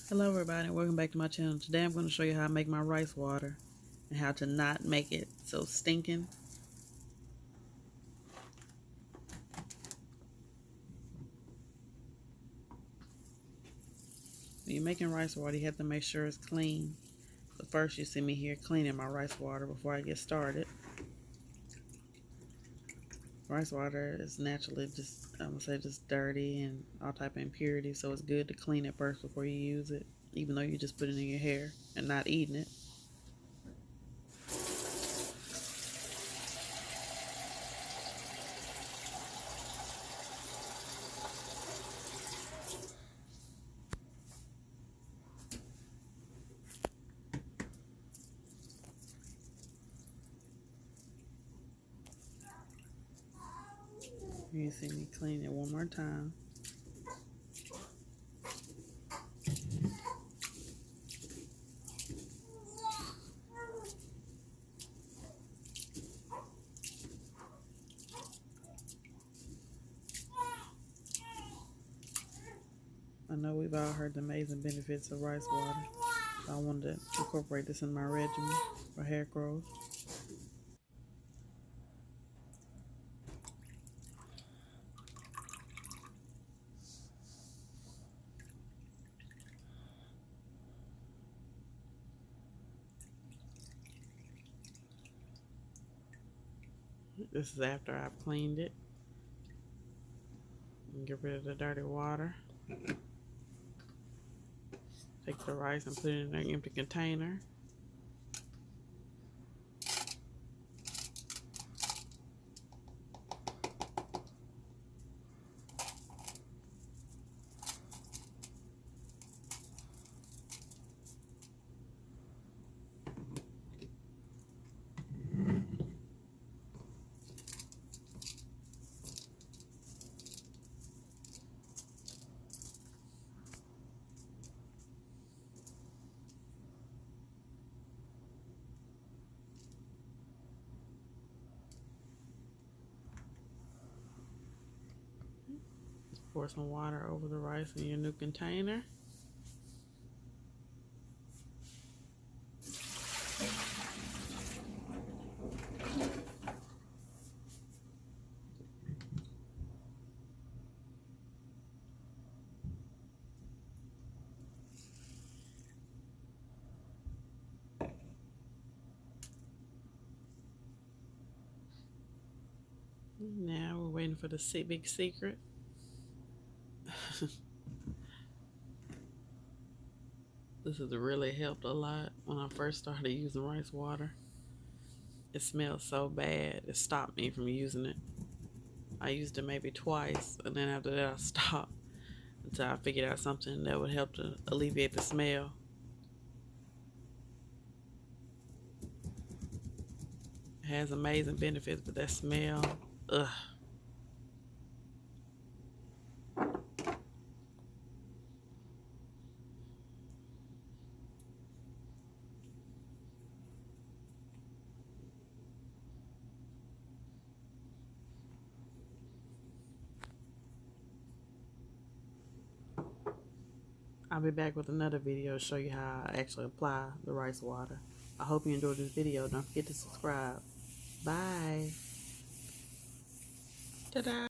Hello everybody and welcome back to my channel. Today I'm going to show you how I make my rice water and how to not make it so stinking. When you're making rice water, you have to make sure it's clean. So first you see me here cleaning my rice water before I get started. Rice water is naturally just dirty and all type of impurities, so it's good to clean it first before you use it, even though you just put it in your hair and not eating it. You see me clean it one more time. I know we've all heard the amazing benefits of rice water, so I wanted to incorporate this in my regimen for hair growth. This is after I've cleaned it. And get rid of the dirty water. Take the rice and put it in an empty container. Pour some water over the rice in your new container. Now we're waiting for the big secret. This has really helped a lot. When I first started using rice water, it smelled so bad it stopped me from using it. I used it maybe twice, and then after that I stopped until I figured out something that would help to alleviate the smell. It has amazing benefits, but that smell, ugh. I'll be back with another video to show you how I actually apply the rice water. I hope you enjoyed this video. Don't forget to subscribe. Bye. Ta-da.